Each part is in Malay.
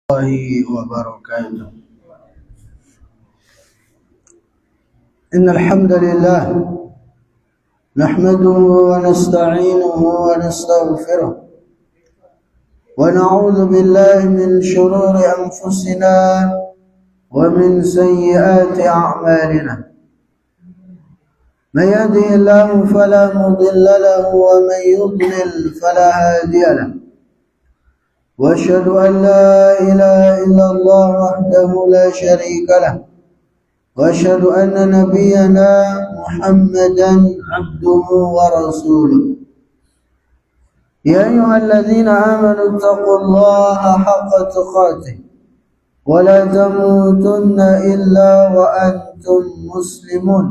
الله وبركاته. إن الحمد لله نحمده ونستعينه ونستغفره ونعوذ بالله من شرور أنفسنا ومن سيئات أعمالنا. من يهده الله فلا مضل له ومن يضلل فلا هادي له. وأشهد أن لا إله إلا الله وحده لا شريك له، وأشهد أن نبينا محمدا عبده ورسوله. يا أيها الذين آمنوا اتقوا الله حق تقاته ولا تموتن إلا وأنتم مسلمون.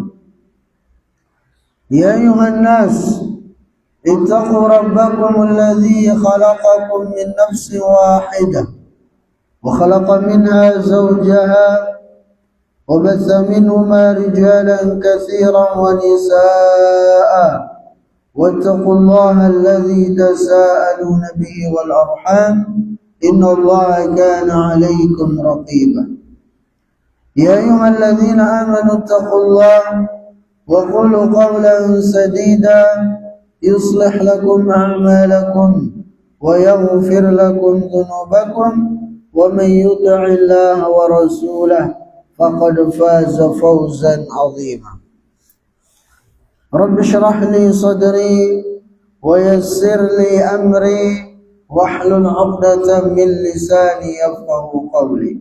يا أيها الناس اتقوا ربكم الذي خلقكم من نفس واحدة وخلق منها زوجها وبث منهما رجالا كثيرا ونساء واتقوا الله الذي تساءلون به والأرحام إن الله كان عليكم رقيبا. يا أيها الذين آمنوا اتقوا الله وقولوا قولا سديدا يصلح لكم أعمالكم ويغفر لكم ذنوبكم ومن يطع الله ورسوله فقد فاز فوزا عظيما. رب اشرح لي صدري ويسر لي أمري واحلل عقدة من لساني يفقه قولي.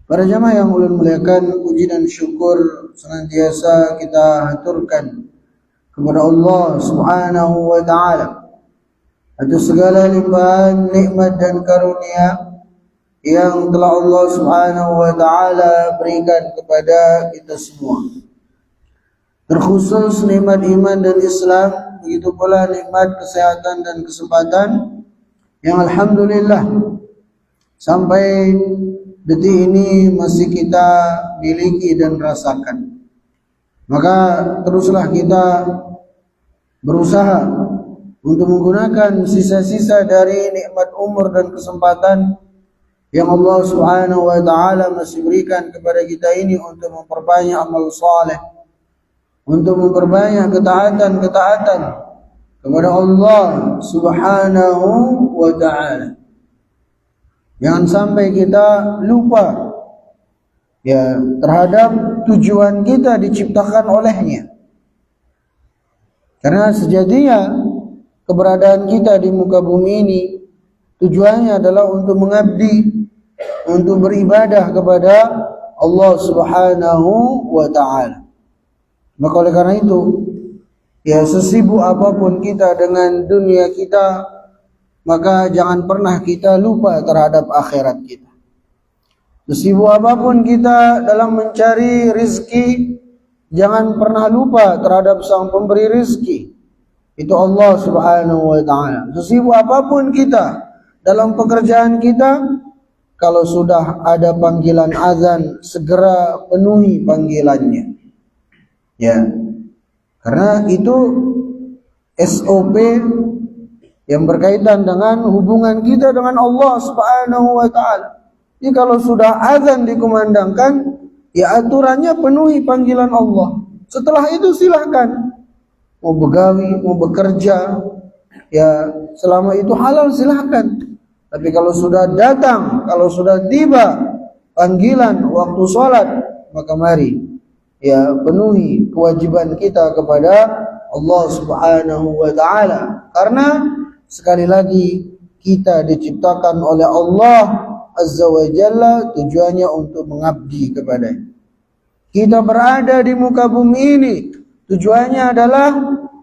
Para jamaah yang ulun muliakan, puji dan syukur senantiasa kita haturkan kepada Allah Subhanahu wa ta'ala atas segala limpahan nikmat dan karunia yang telah Allah Subhanahu wa ta'ala berikan kepada kita semua. Terkhusus nikmat iman dan Islam, begitu pula nikmat kesehatan dan kesempatan yang alhamdulillah sampai detik ini masih kita miliki dan rasakan. Maka teruslah kita berusaha untuk menggunakan sisa-sisa dari nikmat umur dan kesempatan yang Allah Subhanahu wa ta'ala masih berikan kepada kita ini untuk memperbanyak amal saleh, untuk memperbanyak ketaatan-ketaatan kepada Allah Subhanahu wa ta'ala. Jangan sampai kita lupa terhadap tujuan kita diciptakan olehnya. Karena sejatinya keberadaan kita di muka bumi ini tujuannya adalah untuk mengabdi, untuk beribadah kepada Allah Subhanahu wa ta'ala. Maka oleh karena itu, sesibuk apapun kita dengan dunia kita, maka jangan pernah kita lupa terhadap akhirat kita. Sesibuk apapun kita dalam mencari rizki, jangan pernah lupa terhadap sang pemberi rizki, itu Allah Subhanahu wa ta'ala. Sesibuk apapun kita dalam pekerjaan kita, kalau sudah ada panggilan azan, segera penuhi panggilannya. Karena itu SOP yang berkaitan dengan hubungan kita dengan Allah Subhanahu wa ta'ala. Jadi kalau sudah azan dikumandangkan, aturannya penuhi panggilan Allah. Setelah itu silahkan mau begawi, mau bekerja, selama itu halal silahkan. Tapi kalau sudah datang, kalau sudah tiba panggilan waktu sholat, maka mari penuhi kewajiban kita kepada Allah Subhanahu wa ta'ala. Karena sekali lagi kita diciptakan oleh Allah Azza wa Jalla tujuannya untuk mengabdi kepadanya. Kita berada di muka bumi ini tujuannya adalah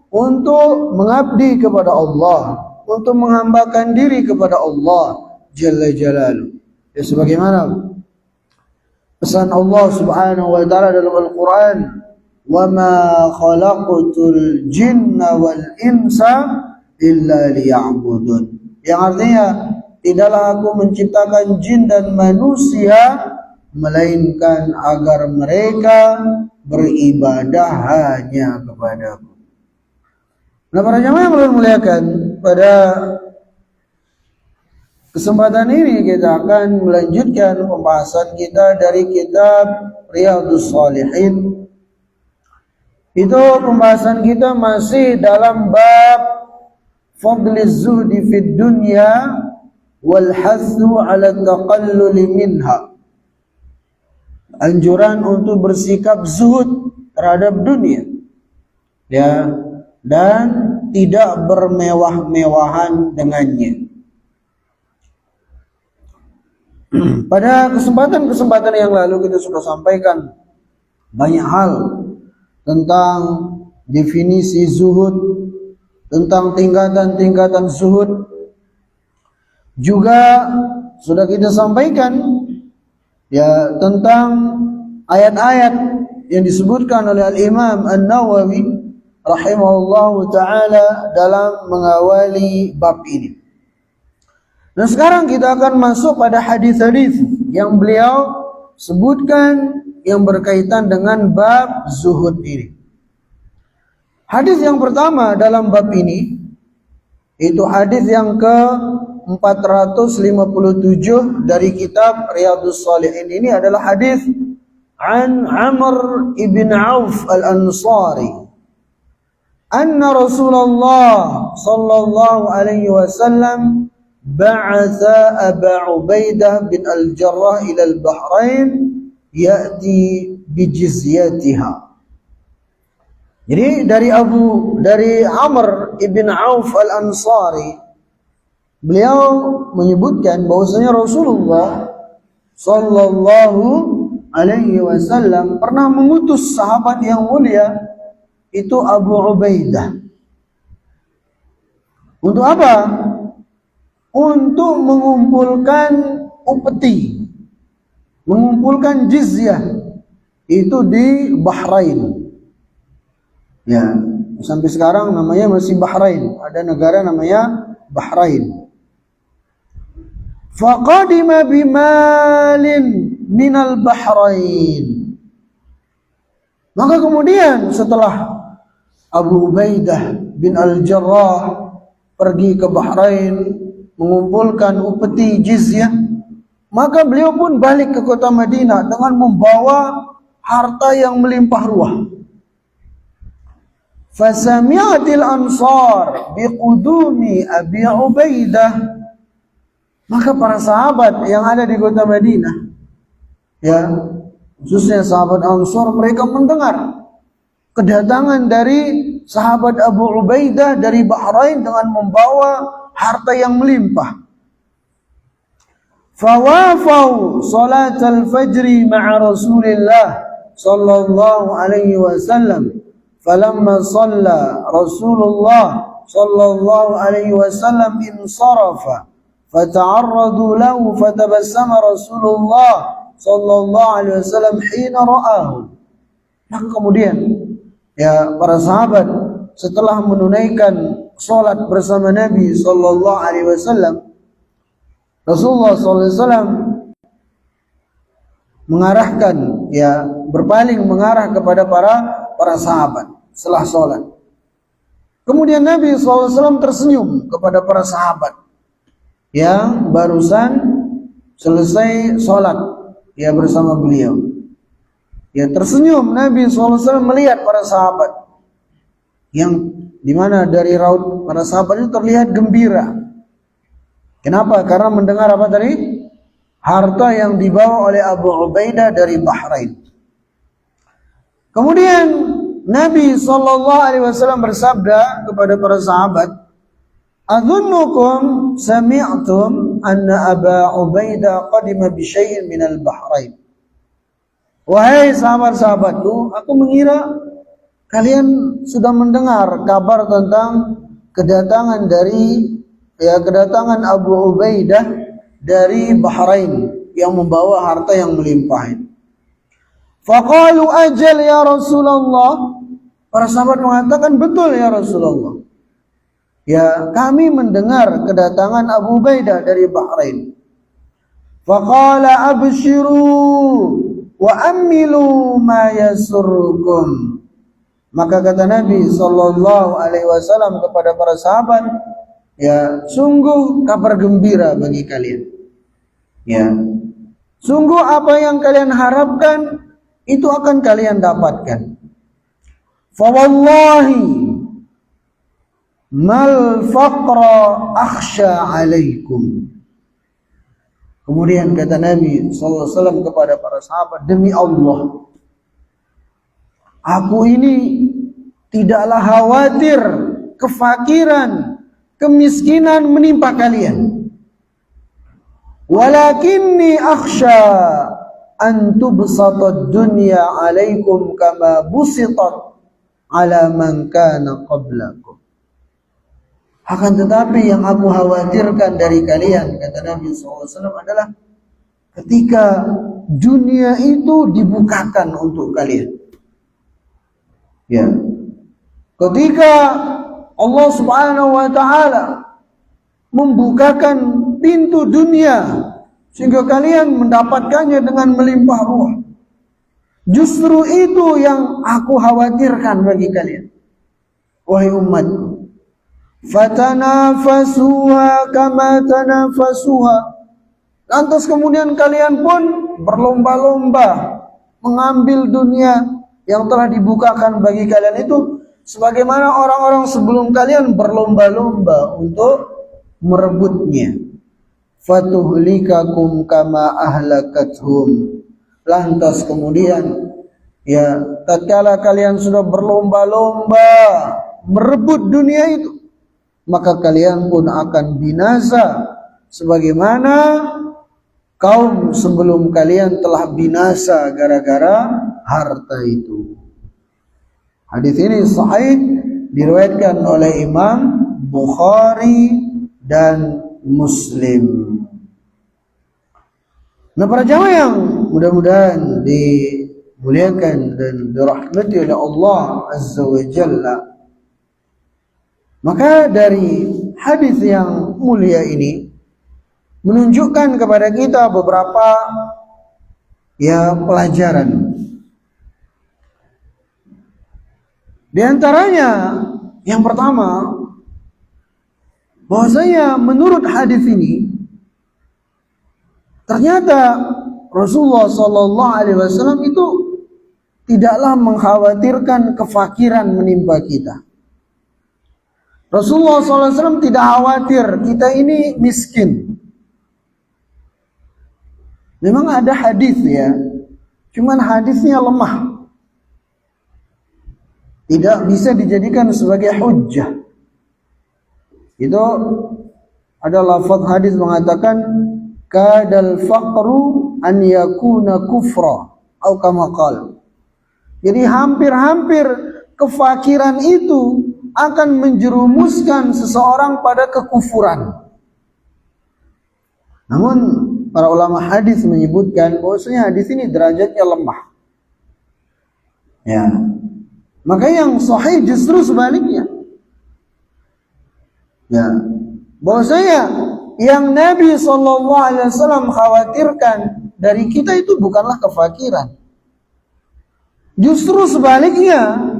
untuk mengabdi kepada Allah, untuk menghambakan diri kepada Allah Jalla Jalaluhu. Sebagaimana pesan Allah Subhanahu wa ta'ala dalam Al-Quran, wa ma khalaqtul jinna wal insa illa liya'budun, yang artinya tidaklah aku menciptakan jin dan manusia melainkan agar mereka beribadah hanya kepadaku. Nah, para jamaah yang muliakan, pada kesempatan ini kita akan melanjutkan pembahasan kita dari kitab Riyadhus Shalihin. Itu pembahasan kita masih dalam bab fadliz zuhdi fid dunya wal hathu 'ala taqallul minha. Anjuran untuk bersikap zuhud terhadap dunia. Ya, dan tidak bermewah-mewahan dengannya. Pada kesempatan-kesempatan yang lalu kita sudah sampaikan banyak hal tentang definisi zuhud, tentang tingkatan-tingkatan zuhud. Juga sudah kita sampaikan ya tentang ayat-ayat yang disebutkan oleh Al-Imam An-Nawawi rahimahullahu taala dalam mengawali bab ini. Dan sekarang kita akan masuk pada hadis-hadis yang beliau sebutkan yang berkaitan dengan bab zuhud ini. Hadis yang pertama dalam bab ini itu hadis yang ke-457 dari kitab Riyadhus Shalihin. Ini adalah hadis an Amr ibn Auf al-Ansari anna Rasulullah sallallahu alaihi wasallam ba'atha Aba Ubaidah bin al-Jarrah ila al-Bahrain ya'ti bijizyatiha. Jadi dari Amr ibn Auf al-Ansari, beliau menyebutkan bahwasanya Rasulullah sallallahu alaihi wasallam pernah mengutus sahabat yang mulia itu Abu Ubaidah. Untuk apa? Untuk mengumpulkan upeti, mengumpulkan jizyah itu di Bahrain. Ya, sampai sekarang namanya masih Bahrain. Ada negara namanya Bahrain. Faqadima bimalin minal Bahrain. Maka kemudian setelah Abu Ubaidah bin al-Jarrah pergi ke Bahrain mengumpulkan upeti jizyah, maka beliau pun balik ke kota Madinah dengan membawa harta yang melimpah ruah. Fasami'atil ansar biqudumi Abi Ubaidah. Maka para sahabat yang ada di kota Madinah, ya, khususnya sahabat Ansar, mereka mendengar kedatangan dari sahabat Abu Ubaidah dari Bahrain dengan membawa harta yang melimpah. Fawafau salat al-fajri ma'a Rasulillah sallallahu alaihi wasallam. Falamma shalla Rasulullah sallallahu alaihi wasallam insarafa fata'arradu lahu fatabassama Rasulullah sallallahu alaihi wasallam hina ra'ahu. Maka kemudian ya para sahabat setelah menunaikan salat bersama Nabi sallallahu alaihi wasallam, Rasulullah sallallahu alaihi wasallam mengarahkan, ya, berpaling mengarah kepada para sahabat setelah salat. Kemudian Nabi sallallahu alaihi wasallam tersenyum kepada para sahabat yang barusan selesai salat ya bersama beliau. Ya, tersenyum Nabi sallallahu alaihi wasallam melihat para sahabat yang dimana dari raut para sahabat itu terlihat gembira. Kenapa? Karena mendengar apa tadi? Harta yang dibawa oleh Abu Ubaidah dari Bahrain. Kemudian Nabi sallallahu alaihi wasallam bersabda kepada para sahabat, "Adhunnukum sami'tum anna Aba Ubaidah qadima bi syai'in minal Bahrain." Wahai sahabat-sahabatku, aku mengira kalian sudah mendengar kabar tentang kedatangan Abu Ubaidah dari Bahrain yang membawa harta yang melimpah. Faqalu ajal ya Rasulullah. Para sahabat mengatakan, betul ya Rasulullah. Ya, kami mendengar kedatangan Abu Ubaidah dari Bahrain. Faqala abshiru wa amilu ma yasurrukum. Maka kata Nabi sallallahu alaihi wasallam kepada para sahabat, ya sungguh kabar gembira bagi kalian. Ya, sungguh apa yang kalian harapkan itu akan kalian dapatkan. Fa wallahi mal faqra akhsha alaikum. Kemudian kata Nabi sallallahu alaihi wasallam kepada para sahabat, demi Allah, aku ini tidaklah khawatir kefakiran, kemiskinan menimpa kalian. Walakinni akhsha an tubsatad dunya alaikum kama busitat ala man kana qablakum. Akan tetapi yang aku khawatirkan dari kalian, kata Nabi SAW, adalah ketika dunia itu dibukakan untuk kalian. Ya, ketika Allah Subhanahu Wa Taala membukakan pintu dunia sehingga kalian mendapatkannya dengan melimpah ruah. Justru itu yang aku khawatirkan bagi kalian, wahai umatku. Fatanafasuha kama tanafasuha. Lantas kemudian kalian pun berlomba-lomba mengambil dunia yang telah dibukakan bagi kalian itu, sebagaimana orang-orang sebelum kalian berlomba-lomba untuk merebutnya. Fatuhlikakum kama ahlakathum. Lantas kemudian, ya, tatkala kalian sudah berlomba-lomba merebut dunia itu, maka kalian pun akan binasa sebagaimana kaum sebelum kalian telah binasa gara-gara harta itu. Hadis ini sahih, diriwayatkan oleh Imam Bukhari dan Muslim. Nah, para jamaah yang mudah-mudahan dimuliakan dan dirahmati oleh Allah Azza wa Jalla, maka dari hadis yang mulia ini menunjukkan kepada kita beberapa pelajaran. Di antaranya yang pertama, bahwasanya menurut hadis ini ternyata Rasulullah SAW itu tidaklah mengkhawatirkan kefakiran menimpa kita. Rasulullah SAW tidak khawatir kita ini miskin. Memang ada hadis ya, cuman hadisnya lemah, tidak bisa dijadikan sebagai hujjah. Itu ada lafaz hadis mengatakan kadal faqru an yakuna kufra atau kama qala. Jadi hampir-hampir kefakiran itu akan menjerumuskan seseorang pada kekufuran. Namun para ulama hadis menyebutkan bahwasanya hadis ini derajatnya lemah. Ya. Maka yang sahih justru sebaliknya. Ya. Bahwasanya yang Nabi SAW khawatirkan dari kita itu bukanlah kefakiran. Justru sebaliknya,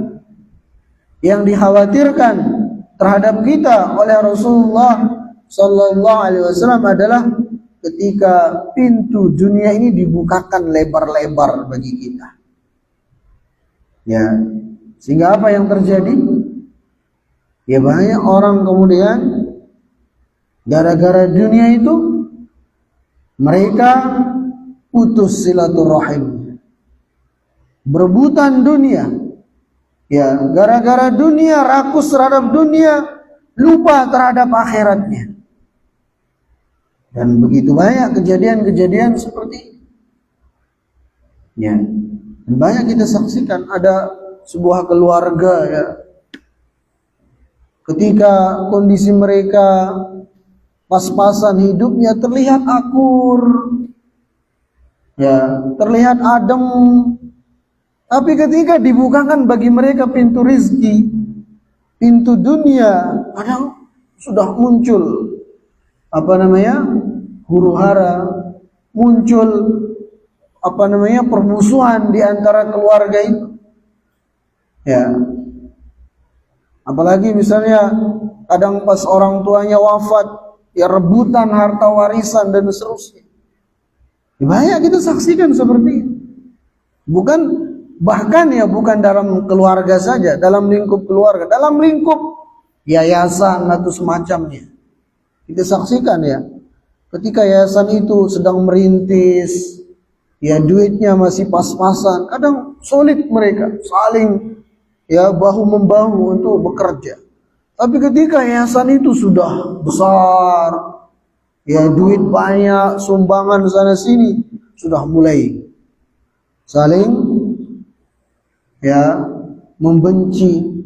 yang dikhawatirkan terhadap kita oleh Rasulullah SAW adalah ketika pintu dunia ini dibukakan lebar-lebar bagi kita. Ya, sehingga apa yang terjadi? Ya, banyak orang kemudian gara-gara dunia itu mereka putus silaturahim, berebutan dunia. Ya, gara-gara dunia, rakus terhadap dunia, lupa terhadap akhiratnya. Dan begitu banyak kejadian-kejadian seperti ini. Ya. Dan banyak kita saksikan, ada sebuah keluarga ya, ketika kondisi mereka pas-pasan hidupnya terlihat akur, ya, terlihat adem. Tapi ketika dibukakan bagi mereka pintu rizki, pintu dunia, padahal sudah muncul huru-hara, muncul permusuhan di antara keluarga itu. Ya. Apalagi misalnya Kadang pas orang tuanya wafat, ya rebutan harta warisan dan seterusnya. Banyak kita saksikan seperti itu. Bukan bahkan ya bukan dalam keluarga saja, dalam lingkup keluarga, dalam lingkup yayasan atau semacamnya. Kita saksikan ya, ketika yayasan itu sedang merintis, ya duitnya masih pas-pasan, kadang sulit mereka saling ya bahu membahu untuk bekerja. Tapi ketika yayasan itu sudah besar, ya duit banyak, sumbangan sana sini, sudah mulai saling ya membenci,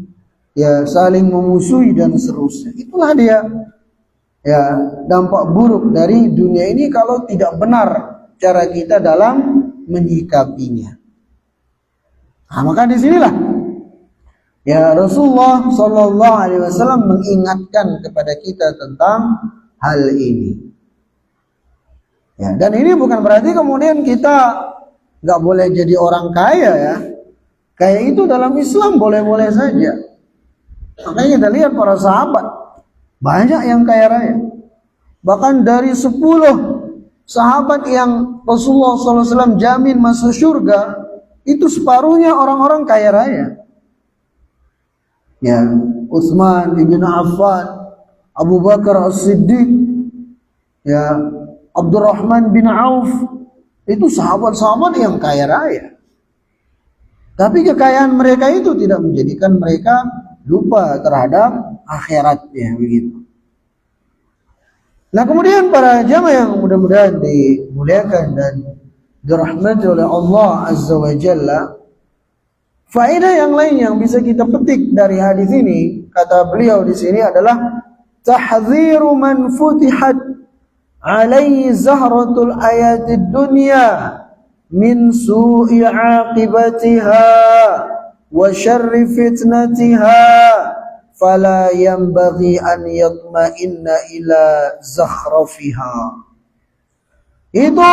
ya saling memusuhi dan seterusnya. Itulah dia ya dampak buruk dari dunia ini kalau tidak benar cara kita dalam menyikapinya. Nah, maka disinilah ya Rasulullah Sallallahu Alaihi Wasallam mengingatkan kepada kita tentang hal ini. Ya, dan ini bukan berarti kemudian kita nggak boleh jadi orang kaya ya. Kaya itu dalam Islam boleh-boleh saja. Makanya kita lihat para sahabat banyak yang kaya raya. Bahkan dari 10 sahabat yang Rasulullah SAW jamin masuk surga, itu separuhnya orang-orang kaya raya. Ya, Utsman bin Affan, Abu Bakar As-Siddiq, ya, Abdurrahman bin Auf, itu sahabat-sahabat yang kaya raya. Tapi kekayaan mereka itu tidak menjadikan mereka lupa terhadap akhiratnya, begitu. Nah, kemudian para jamaah yang mudah-mudahan dimuliakan dan dirahmati oleh Allah Azza wa Jalla, faedah yang lain yang bisa kita petik dari hadis ini, kata beliau di sini adalah tahdziru man futihat alaihi zahratul ayatid dunya min su'i aqibatiha wa syarri fitnatiha fala yanbaghi an yatma'inna ila zakhrafiha. Itu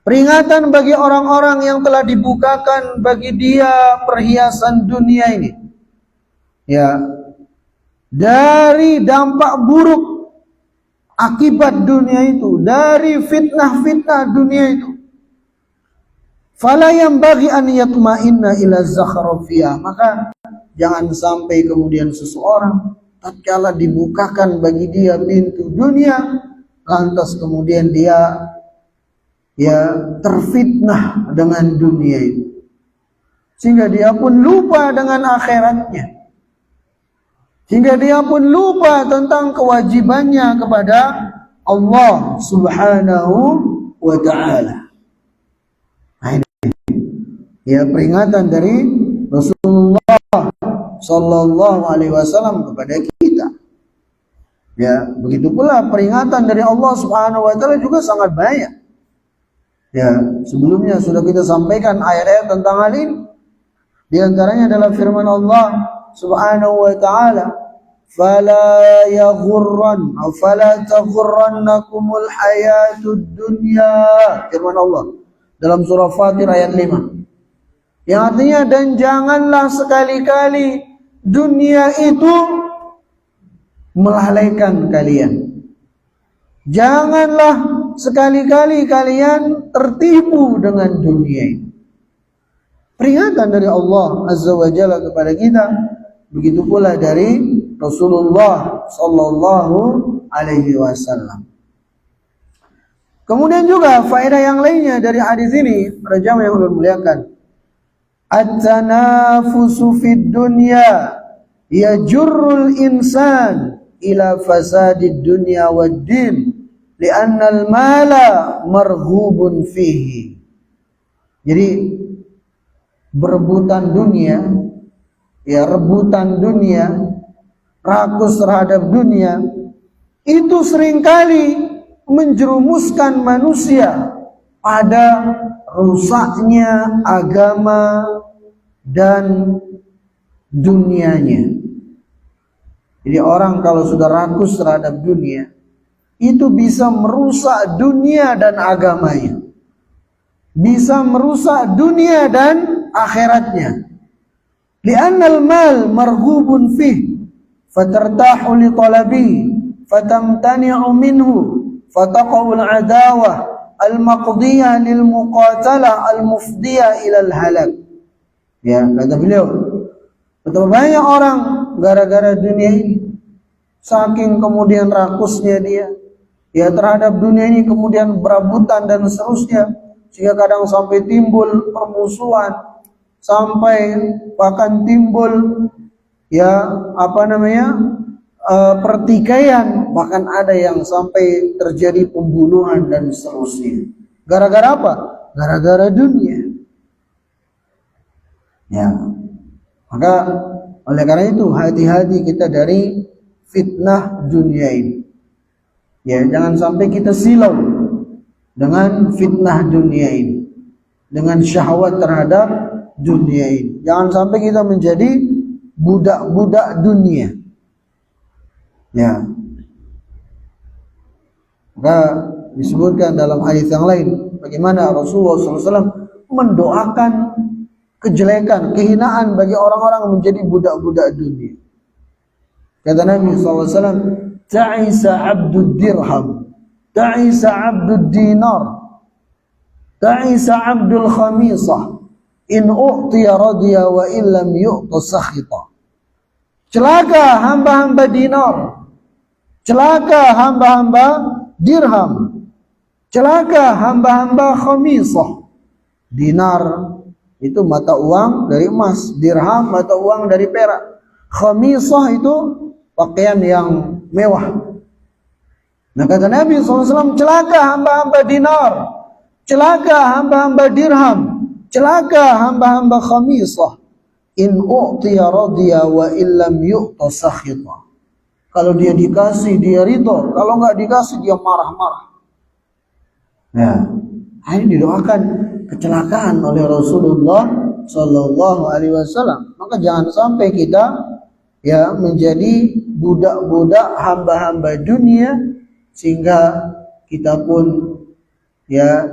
peringatan bagi orang-orang yang telah dibukakan bagi dia perhiasan dunia ini, ya, dari dampak buruk akibat dunia itu, dari fitnah-fitnah dunia itu. Fala yanbaghi an yatma'inna ila zakhrafiha. Maka jangan sampai kemudian seseorang tatkala dibukakan bagi dia pintu dunia, lantas kemudian dia ya terfitnah dengan dunia itu, sehingga dia pun lupa dengan akhiratnya, sehingga dia pun lupa tentang kewajibannya kepada Allah Subhanahu wa ta'ala. Nah, ini ya peringatan dari Rasulullah Sallallahu Alaihi Wasallam kepada kita. Ya, begitu pula peringatan dari Allah Subhanahu wa ta'ala juga sangat banyak. Ya, sebelumnya sudah kita sampaikan ayat-ayat tentang hal ini. Di antaranya adalah firman Allah Subhanahu wa ta'ala, "Fala yaghurran aw fala taghurrannakumul hayatud dunya." Firman Allah dalam surah Fatir ayat 5. Yang artinya, dan janganlah sekali-kali dunia itu melalaikan kalian. Janganlah sekali-kali kalian tertipu dengan dunia ini. Peringatan dari Allah Azza wa Jalla kepada kita, begitu pula dari Rasulullah Sallallahu Alaihi Wasallam. Kemudian juga faedah yang lainnya dari hadis ini, para jamaah yang dimuliakan, at-tanafusu fid dunya yajurrul insan ila fasadid dunya wad din li'annal mala marghubun fihi. Jadi berebutan dunia, ya rebutan dunia, rakus terhadap dunia, itu seringkali menjerumuskan manusia pada rusaknya agama dan dunianya. Jadi orang kalau sudah rakus terhadap dunia, itu bisa merusak dunia dan agamanya, bisa merusak dunia dan akhiratnya. Li'annal mal marghubun fih, fatartahu li talabi fatamtani'u minhu fataqa'u al-adawah al-maqdiyah lil muqatalah al-mufdiyah ila al-halak. Ya, kata beliau, betapa banyak orang gara-gara dunia ini, saking kemudian rakusnya dia ya terhadap dunia ini, kemudian berabutan dan seterusnya, sehingga kadang sampai timbul permusuhan, sampai bahkan timbul ya pertikaian, bahkan ada yang sampai terjadi pembunuhan dan seterusnya. Gara-gara apa? Gara-gara dunia. Ya, maka oleh karena itu hati-hati kita dari fitnah dunia ini. Ya, jangan sampai kita silau dengan fitnah dunia ini, dengan syahwat terhadap dunia ini. Jangan sampai kita menjadi budak-budak dunia. Ya, maka disebutkan dalam hadis yang lain bagaimana Rasulullah SAW mendoakan kejelekan, kehinaan bagi orang-orang yang menjadi budak-budak dunia. Kata Nabi SAW, ta'isa abdud dirham, ta'isa abdud dinar, ta'isa abdul khamisah, in u'tiya radiya wa illam yu'ta sakhita. Celaka hamba-hamba dinar, celaka hamba-hamba dirham, celaka hamba-hamba khamisah. Dinar itu mata uang dari emas, dirham mata uang dari perak, khamisah itu pakaian yang mewah. Nah, kata Nabi SAW, celaka hamba-hamba dinar, celaka hamba-hamba dirham, celaka hamba-hamba khamisah, in u'tiya radiya wa illam yu'ta sakhita. Kalau dia dikasih dia ridho, kalau enggak dikasih dia marah-marah. Ya, ini didoakan kecelakaan oleh Rasulullah Sallallahu Alaihi Wasallam. Maka jangan sampai kita ya menjadi budak-budak hamba-hamba dunia, sehingga kita pun ya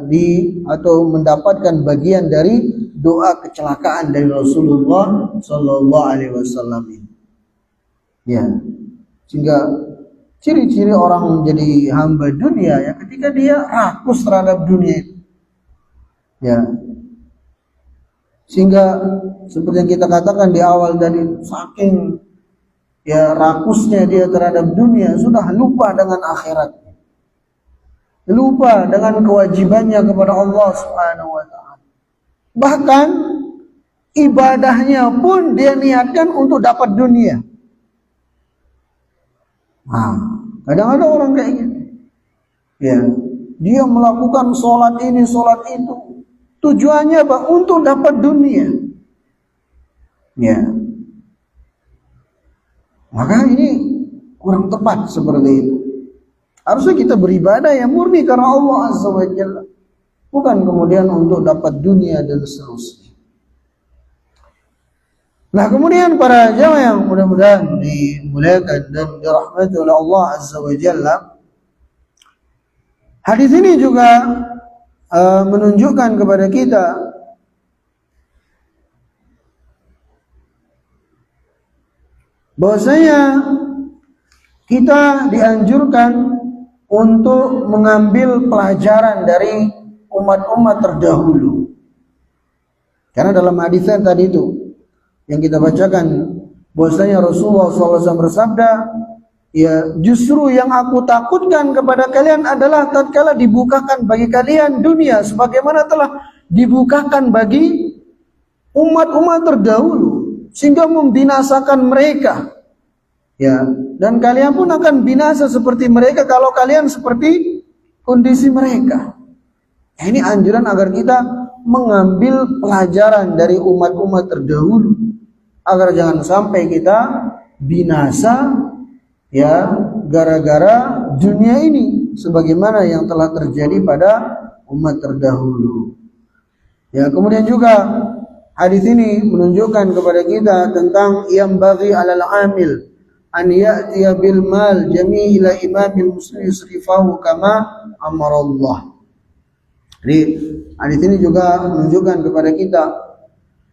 atau mendapatkan bagian dari doa kecelakaan dari Rasulullah Sallallahu Alaihi Wasallam ini. Ya, sehingga ciri-ciri orang menjadi hamba dunia ya ketika dia rakus terhadap dunia itu. Ya, sehingga seperti yang kita katakan di awal tadi, saking ya rakusnya dia terhadap dunia, sudah lupa dengan akhirat, lupa dengan kewajibannya kepada Allah Subhanahu wa Ta'ala. Bahkan ibadahnya pun dia niatkan untuk dapat dunia. Nah, kadang ada orang kayak gitu. Ya, dia melakukan sholat ini, sholat itu. Tujuannya apa? Untuk dapat dunia. Ya. Maka ini kurang tepat seperti itu. Harusnya kita beribadah yang murni karena Allah Azza wa Jalla, bukan kemudian untuk dapat dunia dan seterusnya. Nah, kemudian para jamaah yang mudah-mudahan dimuliakan dan dirahmati oleh Allah Azza wa Jalla, hadis ini juga menunjukkan kepada kita bahwasanya kita dianjurkan untuk mengambil pelajaran dari umat-umat terdahulu. Karena dalam hadis tadi itu yang kita bacakan, bahwasanya Rasulullah SAW bersabda, ya, justru yang aku takutkan kepada kalian adalah tatkala dibukakan bagi kalian dunia sebagaimana telah dibukakan bagi umat-umat terdahulu, sehingga membinasakan mereka. Ya, dan kalian pun akan binasa seperti mereka kalau kalian seperti kondisi mereka. Ini anjuran agar kita mengambil pelajaran dari umat-umat terdahulu, agar jangan sampai kita binasa ya gara-gara dunia ini, sebagaimana yang telah terjadi pada umat terdahulu. Ya, kemudian juga hadis ini menunjukkan kepada kita tentang yang bagi alal amil an ya'tiya bil mal jami' ila imamil muslim yusrifahu kama amarallah. Jadi hadis ini juga menunjukkan kepada kita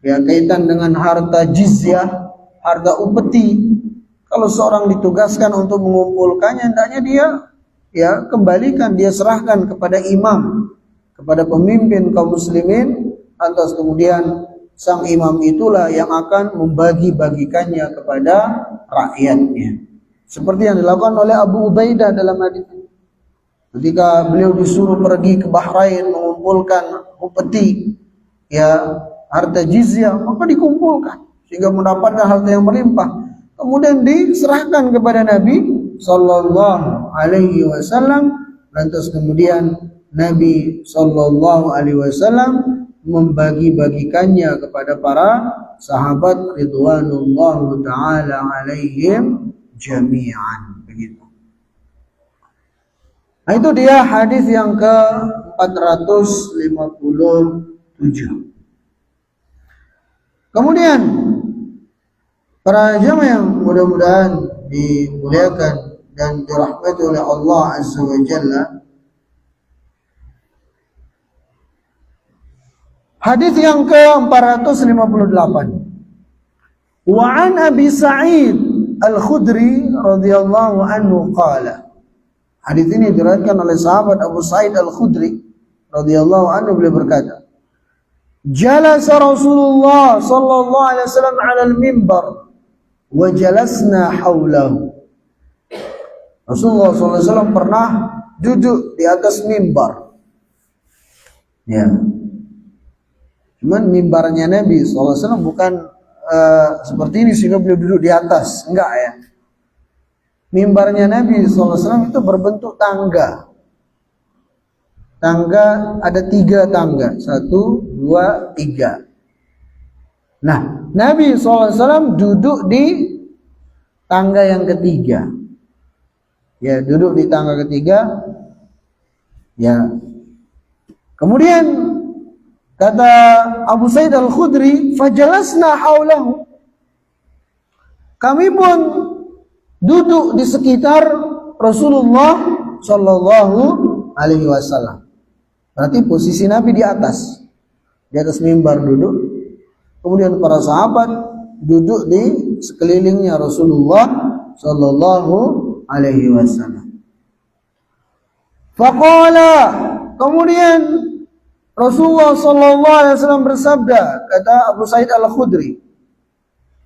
ya kaitan dengan harta jizyah, harta upeti, Kalau seorang ditugaskan untuk mengumpulkannya, hendaknya dia kembalikan, dia serahkan kepada imam, kepada pemimpin kaum muslimin, lantas kemudian sang imam itulah yang akan membagi-bagikannya kepada rakyatnya. Seperti yang dilakukan oleh Abu Ubaidah dalam hadis ini. Ketika beliau disuruh pergi ke Bahrain mengumpulkan upeti harta jizyah, maka dikumpulkan sehingga mendapatkan harta yang melimpah. Kemudian diserahkan kepada Nabi sallallahu alaihi wasallam, lantas kemudian Nabi sallallahu alaihi wasallam membagi-bagikannya kepada para sahabat ridwanullahu taala alaihim jami'an. Begitu. Nah, itu dia hadis yang ke-457. Kemudian para jamaah yang mudah-mudahan dimuliakan dan dirahmati oleh Allah Azza wa Jalla, hadis yang ke-458. Wa an Abi Sa'id Al-Khudri radhiyallahu anhu qala. Hadis ini diriwayatkan oleh sahabat Abu Sa'id Al-Khudri radhiyallahu anhu, beliau berkata, Jalasa Rasulullah sallallahu alaihi wasallam 'ala al-mimbar wa jalasna haulahu. Rasulullah sallallahu alaihi wasallam pernah duduk di atas mimbar. Ya. Cuman mimbarnya Nabi sallallahu alaihi wasallam bukan seperti ini sehingga beliau duduk di atas, enggak ya. Mimbarnya Nabi sallallahu alaihi wasallam itu berbentuk tangga. Tangga ada 3 tangga, 1, 2, 3. Nah, Nabi SAW duduk di tangga yang ketiga. Ya, duduk di tangga ketiga. Ya. Kemudian kata Abu Sa'id Al-Khudri, fajalasna haulahu. Kami pun duduk di sekitar Rasulullah sallallahu alaihi wasallam. Berarti posisi Nabi di atas mimbar duduk. Kemudian para sahabat duduk di sekelilingnya Rasulullah sallallahu alaihi wasallam. Faqala, kemudian Rasulullah sallallahu alaihi wasallam bersabda, kata Abu Sa'id Al-Khudri,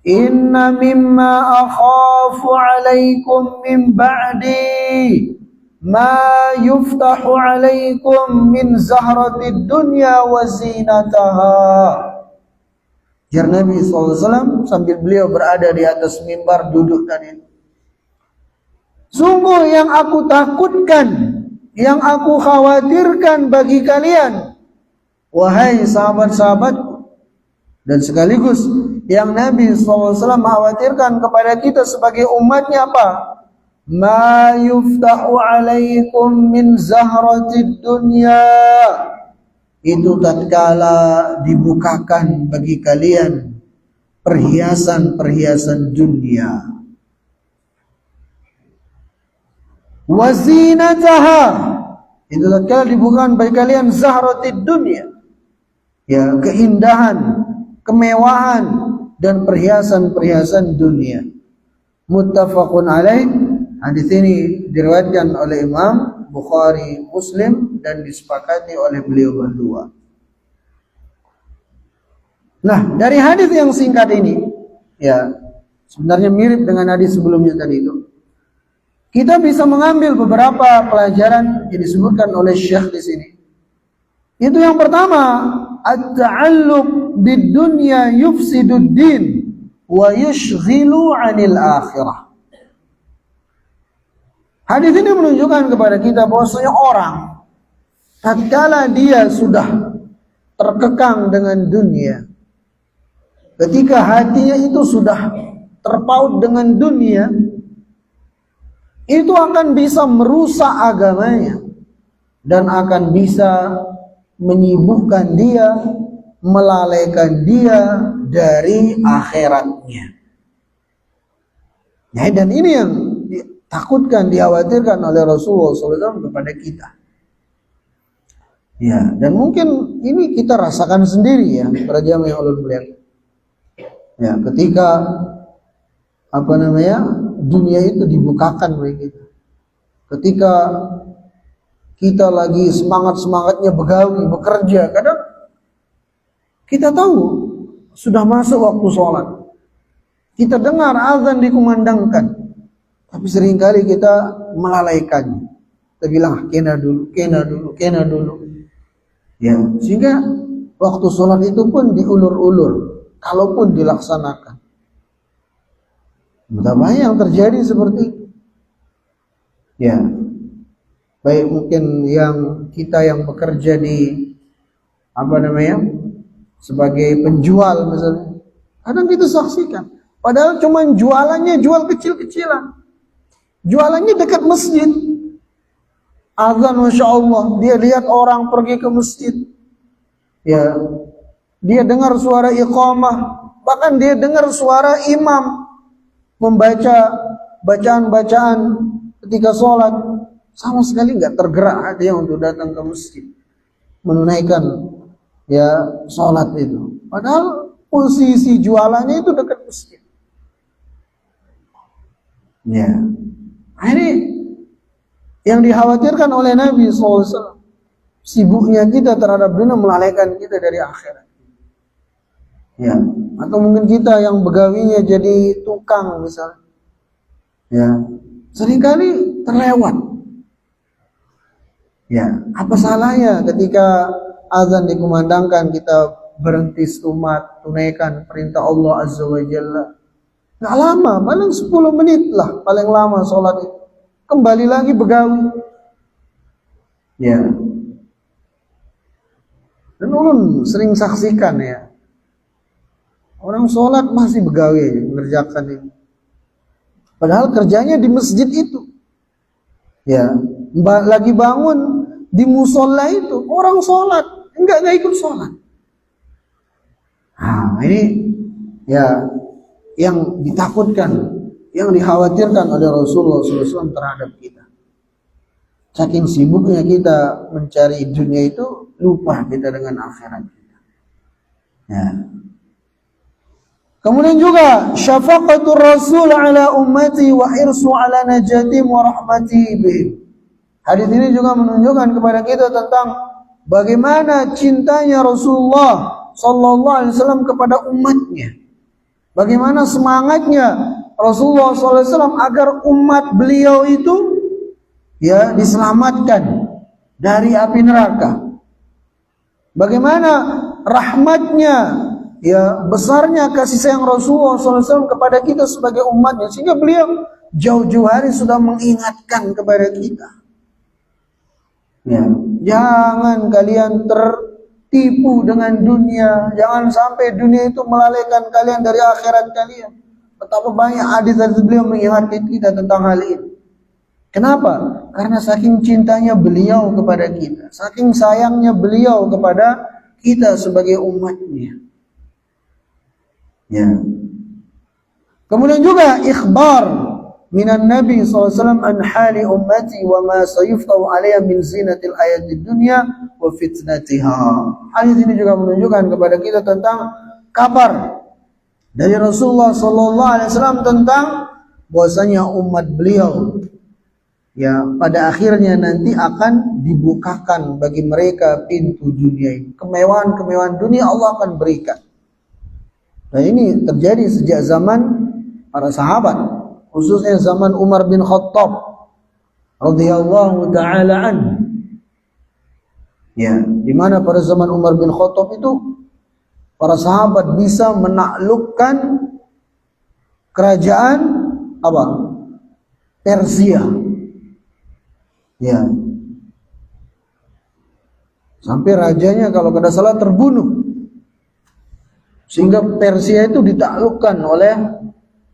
Inna mimma akhafu alaikum min ba'di ma yuftahu alaikum min zahratid dunya wa zinataha. Jar Nabi SAW sambil beliau berada di atas mimbar duduk tadi. Sungguh yang aku takutkan, yang aku khawatirkan bagi kalian, wahai sahabat-sahabat, dan sekaligus yang Nabi SAW khawatirkan kepada kita sebagai umatnya apa? Ma yuftahu alaikum min zahratid dunya. Itu tatkala dibukakan bagi kalian perhiasan-perhiasan dunia. Wa zinataha. Itu tatkala dibukakan bagi kalian zahratid dunya. Ya, keindahan, kemewahan dan perhiasan-perhiasan dunia. Muttafaqun alaih. Hadis ini diriwayatkan oleh Imam Bukhari, Muslim, dan disepakati oleh beliau berdua. Nah, dari hadis yang singkat ini, ya, sebenarnya mirip dengan hadis sebelumnya tadi itu. Kita bisa mengambil beberapa pelajaran yang disebutkan oleh Syekh di sini. Itu yang pertama, at-ta'alluq bid-dunya yufsidud din wa yushghilu 'anil akhirah. Hadis ini menunjukkan kepada kita bahwasanya orang tatkala dia sudah terkekang dengan dunia, ketika hatinya itu sudah terpaut dengan dunia, itu akan bisa merusak agamanya dan akan bisa menyibukkan dia, melalaikan dia dari akhiratnya. Ya, dan ini yang ditakutkan, dikhawatirkan oleh Rasulullah SAW kepada kita. Ya, dan mungkin ini kita rasakan sendiri ya, para jamaah yang Allah muliakan. Ya, ketika dunia itu dibukakan bagi kita. Ketika kita lagi semangat-semangatnya begawi, bekerja, kadang kita tahu sudah masuk waktu sholat. Kita dengar azan dikumandangkan, tapi seringkali kita melalaikannya. Kita bilang kena dulu. Ya, sehingga waktu sholat itu pun diulur-ulur, kalaupun dilaksanakan. Betapa yang terjadi seperti itu. Ya, baik mungkin kita yang bekerja di sebagai penjual misalnya, kadang kita saksikan, padahal cuma jualannya jual kecil-kecilan, jualannya dekat masjid, azan masya Allah, dia lihat orang pergi ke masjid, ya, dia dengar suara iqamah, bahkan dia dengar suara imam membaca bacaan-bacaan ketika sholat, sama sekali nggak tergerak hatinya untuk datang ke masjid menunaikan sholat itu. Padahal posisi jualannya itu dekat masjid. Ya, ini yang dikhawatirkan oleh Nabi SAW. Sibuknya kita terhadap dunia melalaikan kita dari akhirat. Ya, atau mungkin kita yang begawinya jadi tukang misalnya. Ya, seringkali terlewat. Ya, apa salahnya ketika azan dikumandangkan kita berhenti setumat, tunaikan perintah Allah Azza wa Jalla. Nggak lama, paling 10 menit lah paling lama sholat itu. Kembali lagi begawi. Ya. Dan ulun sering saksikan ya, orang sholat masih begawi mengerjakan ini. Padahal kerjanya di masjid itu. Ya, lagi bangun di musola itu orang sholat, enggak ikut sholat. Nah, ini ya yang ditakutkan, yang dikhawatirkan oleh Rasulullah SAW terhadap kita. Saking sibuknya kita mencari dunia itu, lupa kita dengan akhirat kita. Ya. Kemudian juga syafaqatur Rasul ala ummati wa hirsu ala najatihim wa rahmati bihim. Hadis ini juga menunjukkan kepada kita tentang bagaimana cintanya Rasulullah sallallahu alaihi wasallam kepada umatnya. Bagaimana semangatnya Rasulullah sallallahu alaihi wasallam agar umat beliau itu diselamatkan dari api neraka. Bagaimana rahmatnya, besarnya kasih sayang Rasulullah SAW kepada kita sebagai umatnya, sehingga beliau jauh-jauh hari sudah mengingatkan kepada kita. Ya, jangan kalian tertipu dengan dunia, jangan sampai dunia itu melalaikan kalian dari akhirat kalian. Betapa banyak hadis-hadis beliau mengingatkan kita tentang hal ini. Kenapa? Karena saking cintanya beliau kepada kita, saking sayangnya beliau kepada kita sebagai umatnya. Ya. Kemudian juga ikhbar minan Nabi SAW an hali ummati wa ma sayuftahu alaiha min zinatil ayatid dunya wa fitnatiha. Hadis ini juga menunjukkan kepada kita tentang kabar dari Rasulullah SAW tentang bahwasanya umat beliau pada akhirnya nanti akan dibukakan bagi mereka pintu dunia ini. Kemewahan-kemewahan dunia Allah akan berikan. Nah, ini terjadi sejak zaman para sahabat, khususnya zaman Umar bin Khattab radhiyallahu taala anhu. Ya, di mana pada zaman Umar bin Khattab itu para sahabat bisa menaklukkan kerajaan Persia. Ya. Sampai rajanya kalau tidak salah terbunuh. Sehingga Persia itu ditaklukkan oleh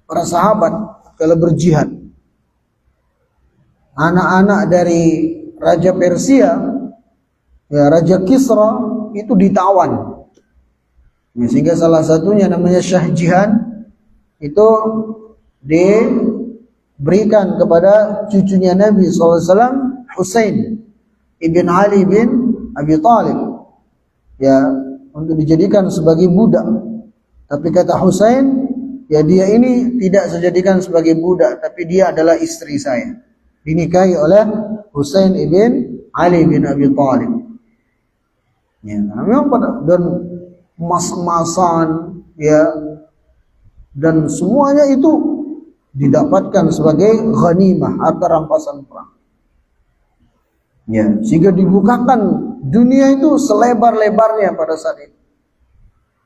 para sahabat kalau berjihad. Anak-anak dari Raja Persia, Raja Kisra itu ditawan. Sehingga salah satunya namanya Shah Jihan itu diberikan kepada cucunya Nabi SAW, Husain ibn Ali bin Abi Thalib, untuk dijadikan sebagai budak. Tapi kata Husain, ya dia ini tidak saya jadikan sebagai budak, tapi dia adalah istri saya. Dinikahi oleh Husain ibn Ali bin Abi Thalib. Ya, memang dan mas-masan ya, dan semuanya itu didapatkan sebagai ghanimah atau rampasan perang. Ya, sehingga dibukakan dunia itu selebar-lebarnya pada saat itu.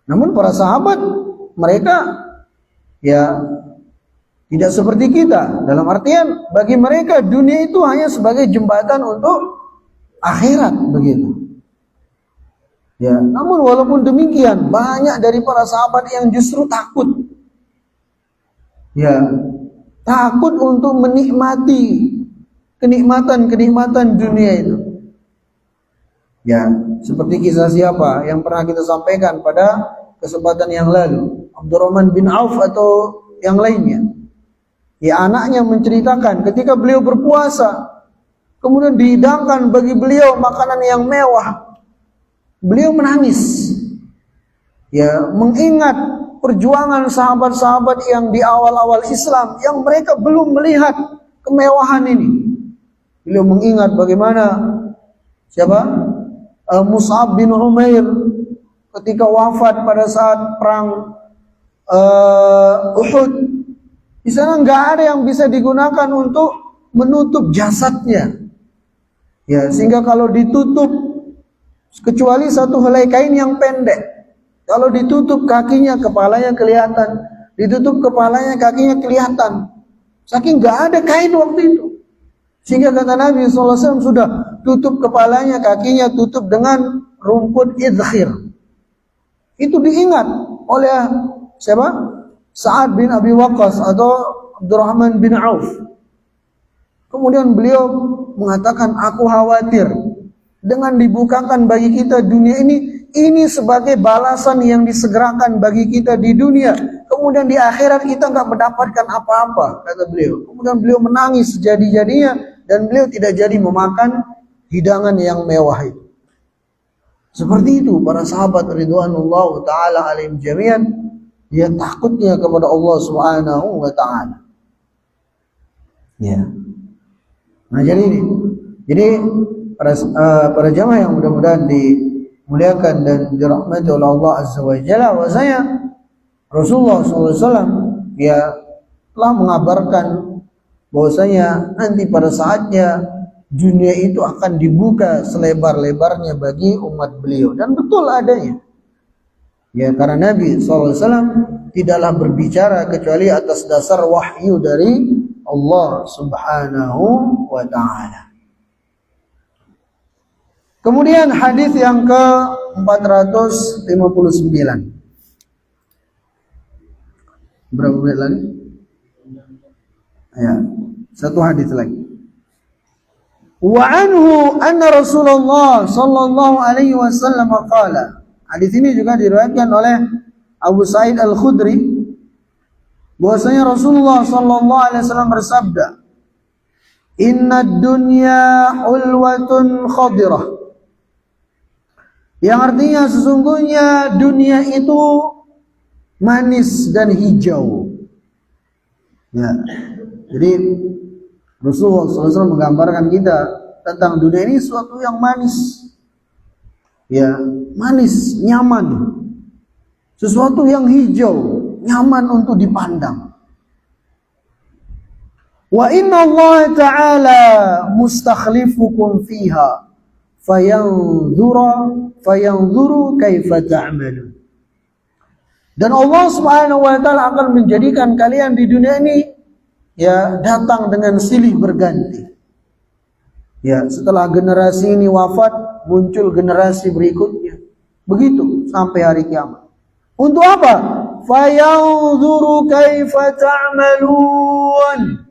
Namun para sahabat mereka ya tidak seperti kita. Dalam artian bagi mereka dunia itu hanya sebagai jembatan untuk akhirat begitu. Ya, namun walaupun demikian banyak dari para sahabat yang justru takut. Ya, takut untuk menikmati kenikmatan-kenikmatan dunia itu. Ya, seperti kisah siapa yang pernah kita sampaikan pada kesempatan yang lalu, Abdurrahman bin Auf atau yang lainnya. Ya, anaknya menceritakan ketika beliau berpuasa, kemudian dihidangkan bagi beliau makanan yang mewah, beliau menangis. Ya, mengingat perjuangan sahabat-sahabat yang di awal-awal Islam yang mereka belum melihat kemewahan ini. Beliau mengingat bagaimana siapa? Mus'ab bin Umair ketika wafat pada saat perang Uhud. Di sana nggak ada yang bisa digunakan untuk menutup jasadnya. Ya, sehingga kalau ditutup kecuali satu helai kain yang pendek. Kalau ditutup kakinya, kepalanya kelihatan. Ditutup kepalanya, kakinya kelihatan. Saking nggak ada kain waktu itu. Sehingga kata Nabi SAW sudah tutup kepalanya, kakinya tutup dengan rumput idkhir. Itu diingat oleh siapa? Sa'ad bin Abi Waqqas atau Abdurrahman bin Auf. Kemudian beliau mengatakan, aku khawatir dengan dibukakan bagi kita dunia ini sebagai balasan yang disegerakan bagi kita di dunia. Kemudian di akhirat kita nggak mendapatkan apa-apa, kata beliau. Kemudian beliau menangis sejadi-jadinya dan beliau tidak jadi memakan hidangan yang mewah itu. Seperti itu para sahabat ridwanullah taala alaihim jami'an, dia takutnya kepada Allah Subhanahu wa taala. Ya. Nah, jadi para jamaah yang mudah-mudahan dimuliakan dan dirahmati oleh Allah Azza wa Jalla, bahwasanya Rasulullah SAW ya telah mengabarkan bahwasanya nanti pada saatnya dunia itu akan dibuka selebar-lebarnya bagi umat beliau, dan betul adanya. Ya, karena Nabi SAW tidaklah berbicara kecuali atas dasar wahyu dari Allah Subhanahu wa ta'ala. Kemudian hadis yang ke-459. Berapa menit lagi? Ya, satu hadis lagi. Wa anhu anna Rasulullah sallallahu alaihi wasallam qala. Hadis ini juga diriwayatkan oleh Abu Sa'id Al-Khudri bahwasanya Rasulullah sallallahu alaihi wasallam bersabda, "Inna dunya hulwatun khadirah." Yang artinya sesungguhnya dunia itu manis dan hijau. Ya. Jadi Rasulullah SAW menggambarkan kita tentang dunia ini sesuatu yang manis. Ya, manis, nyaman. Sesuatu yang hijau, nyaman untuk dipandang. Wa inna Allah Ta'ala mustakhlifukum fiha fayanzuru kaifa ta'malun. Dan Allah Subhanahu wa taala akan menjadikan kalian di dunia ini ya datang dengan silih berganti. Ya, setelah generasi ini wafat, muncul generasi berikutnya. Begitu sampai hari kiamat. Untuk apa? Fayanzuru kaifa ta'malun.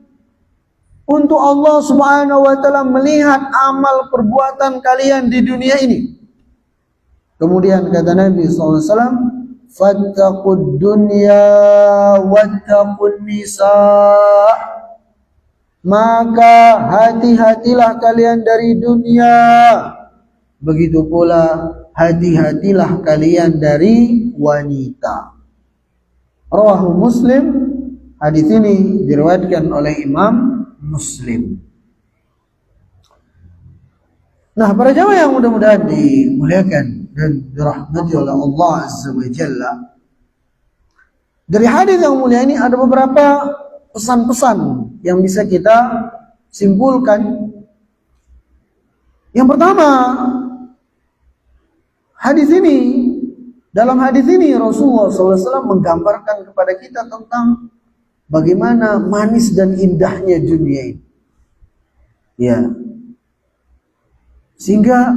Untuk Allah Subhanahu wa taala melihat amal perbuatan kalian di dunia ini. Kemudian kata Nabi sallallahu alaihi wasallam, "Fattaqud dunya wattaqun nisa." Maka hati-hatilah kalian dari dunia. Begitu pula hati-hatilah kalian dari wanita. Rawahu Muslim. Hadis ini diriwayatkan oleh Imam Muslim. Nah, para jamaah yang mudah-mudahan dimuliakan dan dirahmati oleh Allah Azza wa Jalla, dari hadis yang mulia ini ada beberapa pesan-pesan yang bisa kita simpulkan. Yang pertama, dalam hadis ini Rasulullah SAW menggambarkan kepada kita tentang bagaimana manis dan indahnya dunia ini. Ya. Sehingga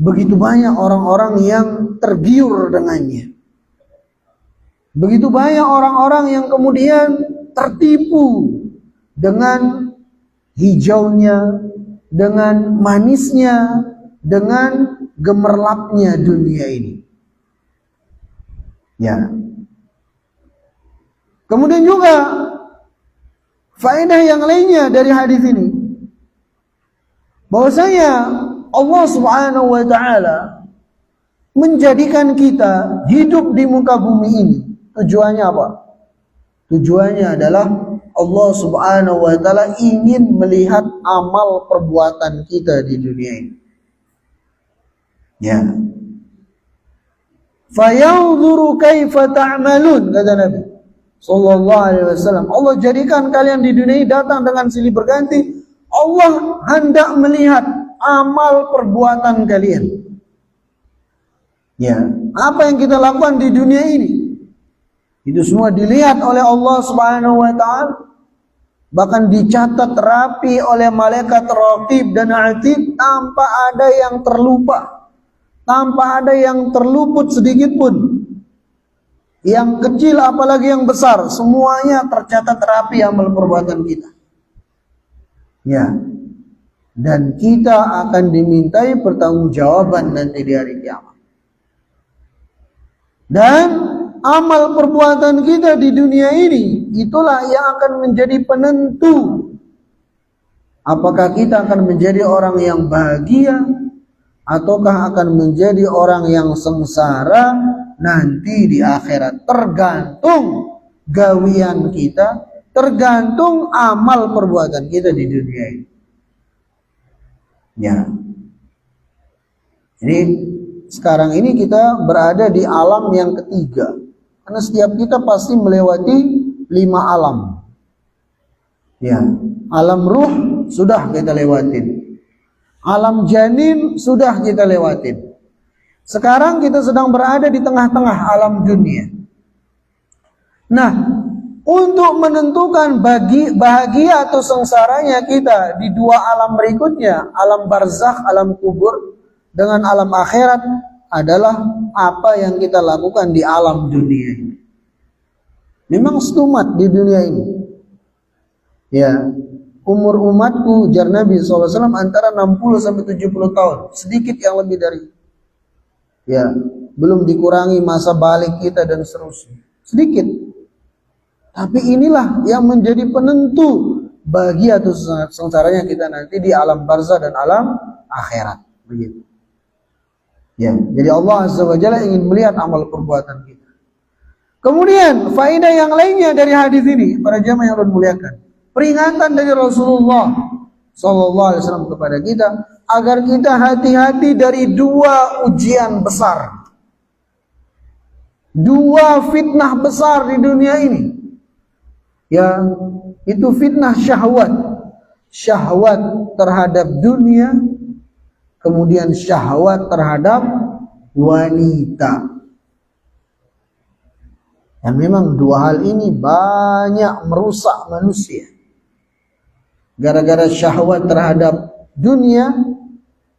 begitu banyak orang-orang yang tergiur dengannya. Begitu banyak orang-orang yang kemudian tertipu dengan hijaunya, dengan manisnya, dengan gemerlapnya dunia ini. Ya. Kemudian juga faedah yang lainnya dari hadis ini, bahwasanya Allah Subhanahu wa taala menjadikan kita hidup di muka bumi ini. Tujuannya apa? Tujuannya adalah Allah Subhanahu wa taala ingin melihat amal perbuatan kita di dunia ini. Ya. Fayanzuru kaifa ta'malun, kata Nabi sallallahu alaihi wasallam. Allah jadikan kalian di dunia ini datang dengan silih berganti. Allah hendak melihat amal perbuatan kalian. Ya, apa yang kita lakukan di dunia ini, itu semua dilihat oleh Allah Subhanahu wa taala, bahkan dicatat rapi oleh malaikat raqib dan atid tanpa ada yang terlupa, tanpa ada yang terluput sedikit pun. Yang kecil apalagi yang besar, semuanya tercatat rapi amal perbuatan kita. Ya. Dan kita akan dimintai pertanggungjawaban nanti di hari kiamat. Dan amal perbuatan kita di dunia ini, itulah yang akan menjadi penentu apakah kita akan menjadi orang yang bahagia ataukah akan menjadi orang yang sengsara nanti di akhirat. Tergantung gawian kita, tergantung amal perbuatan kita di dunia ini. Ya. Jadi sekarang ini kita berada di alam yang ketiga. Karena setiap kita pasti melewati 5 alam. Ya, alam ruh sudah kita lewatin. Alam janin sudah kita lewatin. Sekarang kita sedang berada di tengah-tengah alam dunia. Nah, untuk menentukan bahagia atau sengsaranya kita di 2 alam berikutnya, alam barzakh, alam kubur, dengan alam akhirat, adalah apa yang kita lakukan di alam dunia ini. Memang stumat di dunia ini. Ya, umur umatku, jar Nabi SAW, antara 60 sampai 70 tahun, sedikit yang lebih dari. Ya, belum dikurangi masa balik kita dan seterusnya. Sedikit. Tapi inilah yang menjadi penentu bahagia atau sengsaranya kita nanti di alam barzah dan alam akhirat. Begitu. Ya, jadi Allah Azza wa Jalla ingin melihat amal perbuatan kita. Kemudian faedah yang lainnya dari hadis ini, para jamaah yang Allah muliakan, peringatan dari Rasulullah sallallahu alaihi wasallam kepada kita agar kita hati-hati dari 2 ujian besar, 2 fitnah besar di dunia ini. Ya, itu fitnah syahwat. Syahwat terhadap dunia, kemudian syahwat terhadap wanita. Dan memang 2 hal ini banyak merusak manusia. Gara-gara syahwat terhadap dunia,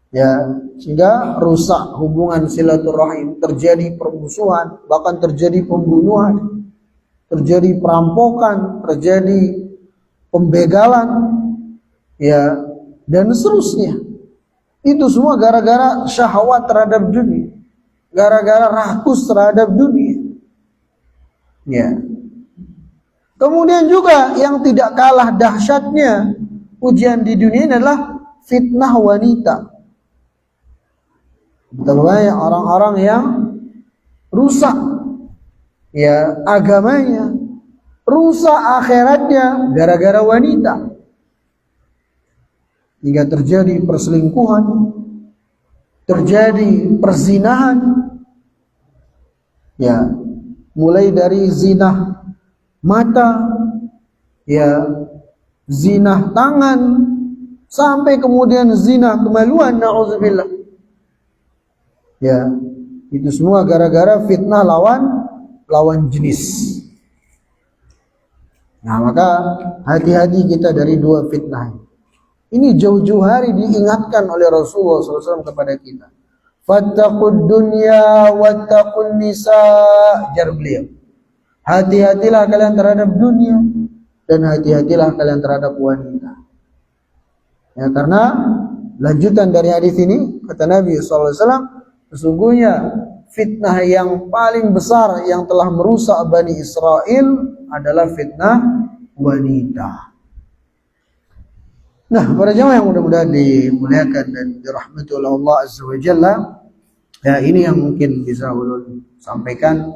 ya, sehingga rusak hubungan silaturahim, terjadi permusuhan, bahkan terjadi pembunuhan, terjadi perampokan, terjadi pembegalan, ya, dan seterusnya. Itu semua gara-gara syahwat terhadap dunia, gara-gara rakus terhadap dunia. Ya. Kemudian juga yang tidak kalah dahsyatnya ujian di dunia ini adalah fitnah wanita. Betul banyak orang-orang yang rusak ya agamanya, rusak akhiratnya gara-gara wanita. Hingga terjadi perselingkuhan, terjadi perzinahan. Ya, mulai dari zina mata, ya, zina tangan, sampai kemudian zina kemaluan, na'udzubillah. Ya, itu semua gara-gara fitnah lawan jenis. Nah, maka hati-hati kita dari dua fitnah. Ini jauh-jauh hari diingatkan oleh Rasulullah SAW kepada kita. Fattaqud dunya wattaqun nisa, jar beliau. Hati-hatilah kalian terhadap dunia dan hati-hatilah kalian terhadap wanita. Ya, karena lanjutan dari hadis ini kata Nabi SAW, sesungguhnya fitnah yang paling besar yang telah merusak Bani Israel adalah fitnah wanita. Nah, para jamaah yang mudah-mudahan dimuliakan dan dirahmati oleh Allah Azza wa Jalla, ya ini yang mungkin bisa ulun sampaikan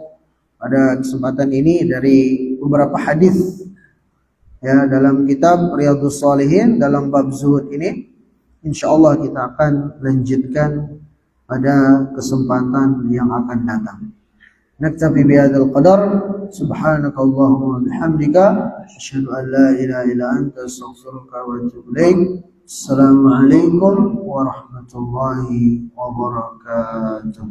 pada kesempatan ini dari beberapa hadis ya dalam kitab Riyadhus Shalihin dalam bab zuhud ini. Insyaallah kita akan lanjutkan pada kesempatan yang akan datang. Naktafi bihadzal qadar, subhanakallahumma wa bihamdika, asyhadu an la ilaha illa anta, astaghfiruka wa atubu ilaik. Assalamualaikum warahmatullahi wabarakatuh.